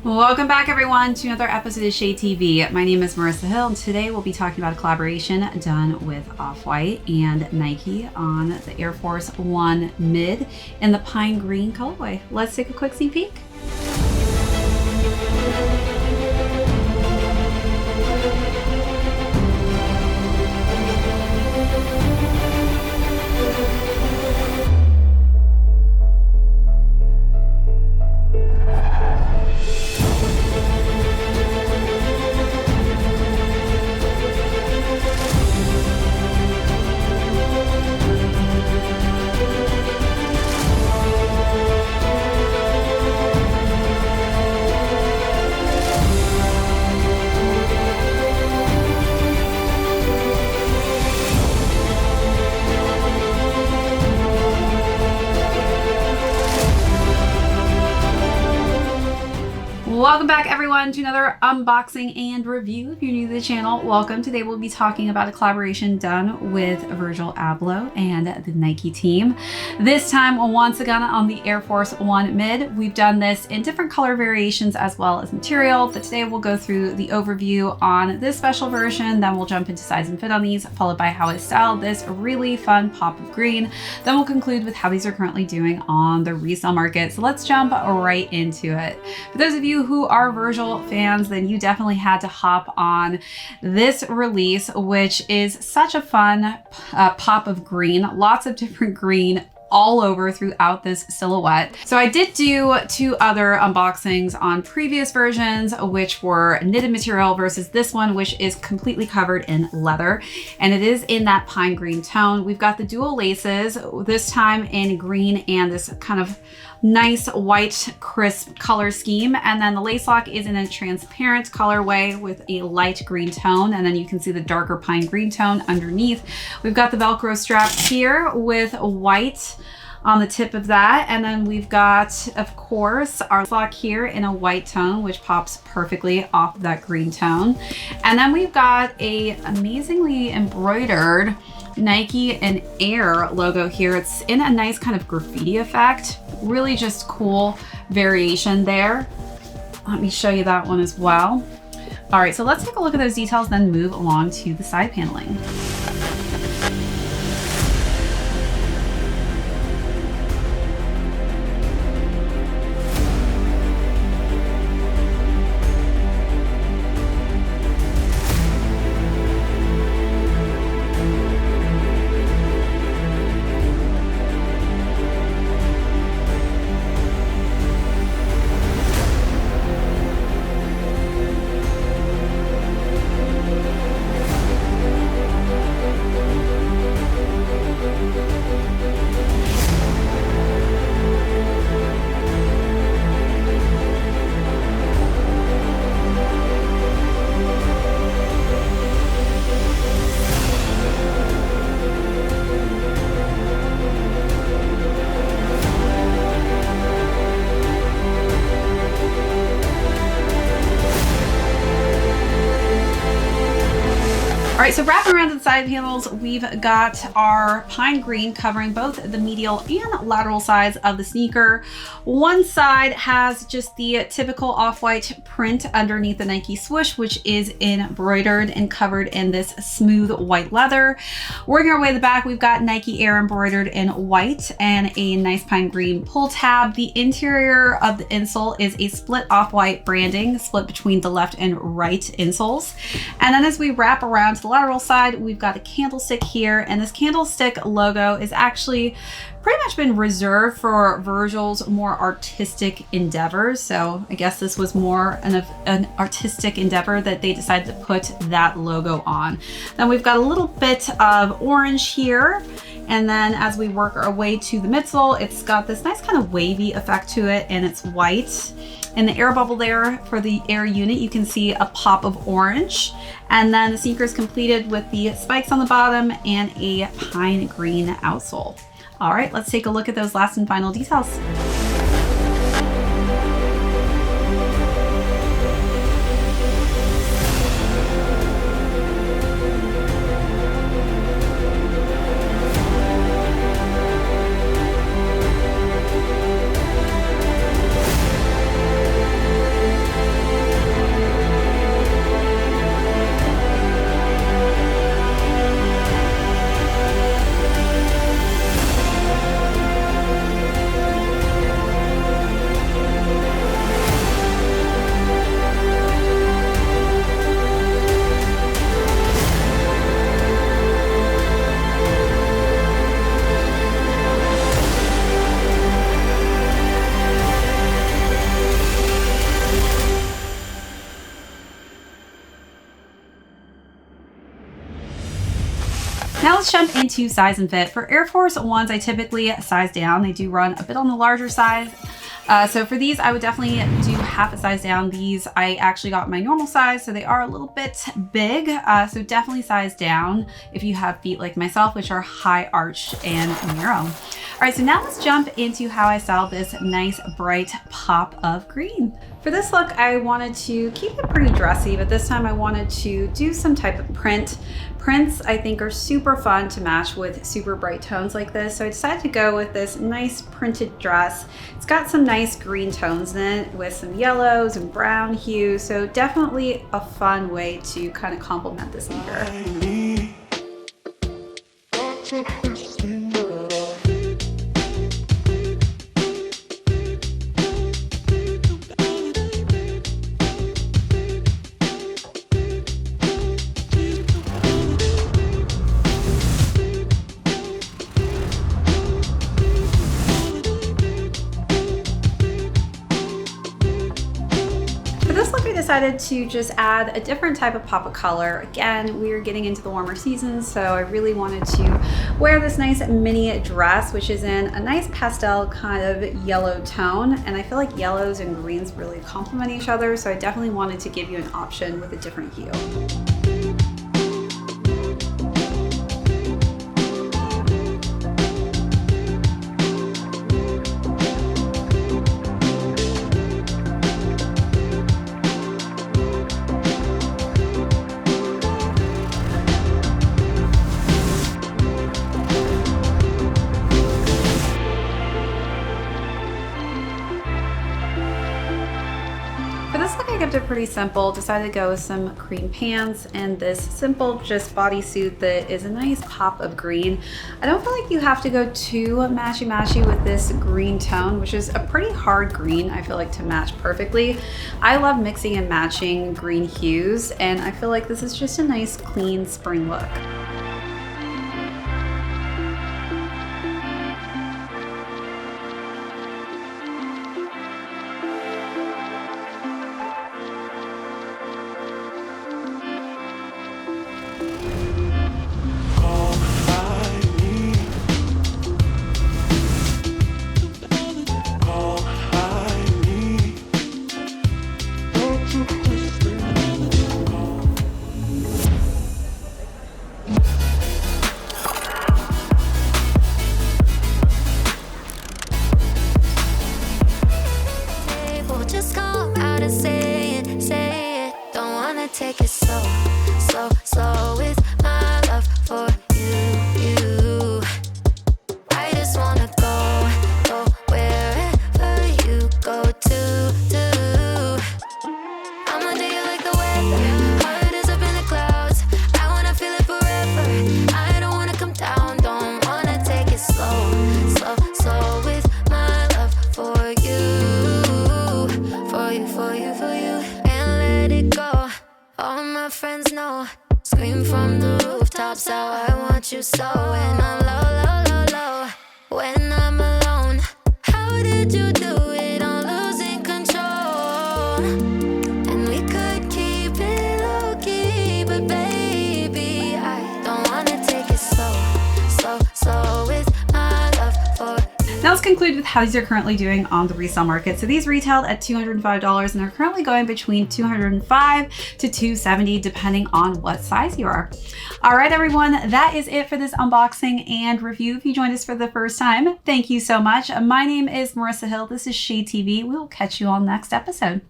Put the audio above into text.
Welcome back everyone to another episode of ShadeTV. My name is Marissa Hill and today we'll be talking about a collaboration done with Off-White and Nike on the Air Force One Mid in the pine green colorway. Let's take a quick sneak peek. Welcome back everyone to another unboxing and review. If you're new to the channel, welcome. Today we'll be talking about a collaboration done with Virgil Abloh and the Nike team. This time, once again, on the Air Force One Mid. We've done this in different color variations as well as material, but today we'll go through the overview on this special version, then we'll jump into size and fit on these, followed by how it's styled this really fun pop of green. Then we'll conclude with how these are currently doing on the resale market. So let's jump right into it. For those of you who are Virgil fans, then you definitely had to hop on this release, which is such a fun pop of green, lots of different green all over throughout this silhouette. So I did do two other unboxings on previous versions, which were knitted material versus this one, which is completely covered in leather. And it is in that pine green tone. We've got the dual laces, this time in green and this kind of nice white crisp color scheme. And then the lace lock is in a transparent colorway with a light green tone. And then you can see the darker pine green tone underneath. We've got the Velcro straps here with white on the tip of that. And then we've got, of course, our lock here in a white tone, which pops perfectly off of that green tone. And then we've got a amazingly embroidered Nike and Air logo here. It's in a nice kind of graffiti effect. Really just cool variation there. Let me show you that one as well. All right, so let's take a look at those details, then move along to the side paneling. All right, so wrapping around the side panels, we've got our pine green covering both the medial and lateral sides of the sneaker. One side has just the typical off-white print underneath the Nike swoosh, which is embroidered and covered in this smooth white leather. Working our way to the back, we've got Nike Air embroidered in white and a nice pine green pull tab. The interior of the insole is a split off-white branding, split between the left and right insoles. And then as we wrap around to the lateral side, we've got a candlestick here, and this candlestick logo is actually pretty much been reserved for Virgil's more artistic endeavors. So I guess this was more an artistic endeavor that they decided to put that logo on. Then we've got a little bit of orange here. And then as we work our way to the midsole, it's got this nice kind of wavy effect to it, and it's white. In the air bubble there for the air unit, you can see a pop of orange. And then the sneaker is completed with the spikes on the bottom and a pine green outsole. All right, let's take a look at those last and final details. Now let's jump into size and fit. For Air Force Ones, I typically size down. They do run a bit on the larger size. So for these, I would definitely do half a size down. These, I actually got my normal size, so they are a little bit big. So definitely size down if you have feet like myself, which are high arched and narrow. All right, so now let's jump into how I styled this nice bright pop of green. For this look, I wanted to keep it pretty dressy, but this time I wanted to do some type of print. Prints, I think, are super fun to match with super bright tones like this. So I decided to go with this nice printed dress. It's got some nice green tones in it with some yellows and brown hues. So definitely a fun way to kind of complement this sneaker. Decided to just add a different type of pop of color. Again, we are getting into the warmer seasons, so I really wanted to wear this nice mini dress, which is in a nice pastel kind of yellow tone, and I feel like yellows and greens really complement each other, so I definitely wanted to give you an option with a different hue. I kept it pretty simple, decided to go with some cream pants and this simple just bodysuit that is a nice pop of green. I don't feel like you have to go too matchy-matchy with this green tone, which is a pretty hard green, I feel like, to match perfectly. I love mixing and matching green hues, and I feel like this is just a nice clean spring look. Take it slow, slow, slow with my love for you. I just wanna go wherever you go to. I'ma do you like the weather, heart is up in the clouds. I wanna feel it forever. I don't wanna come down, don't wanna take it slow, slow, slow with my love for you, for you, for you, for you. And let it go. All my friends know, scream from the rooftops how I want you so. And I'm low, low, low, low when I'm alone. How did you do it? I'm losing control. And we could keep it low-key, but baby, I don't wanna take it slow, slow, slow with my love for you. Now let's conclude with how these are currently doing on the resale market. So these retailed at $205 and they're currently going between $205 to $270 depending on what size you are. All right, everyone, that is it for this unboxing and review. If you joined us for the first time, thank you so much. My name is Marissa Hill. This is ShadeTV. We will catch you on the next episode.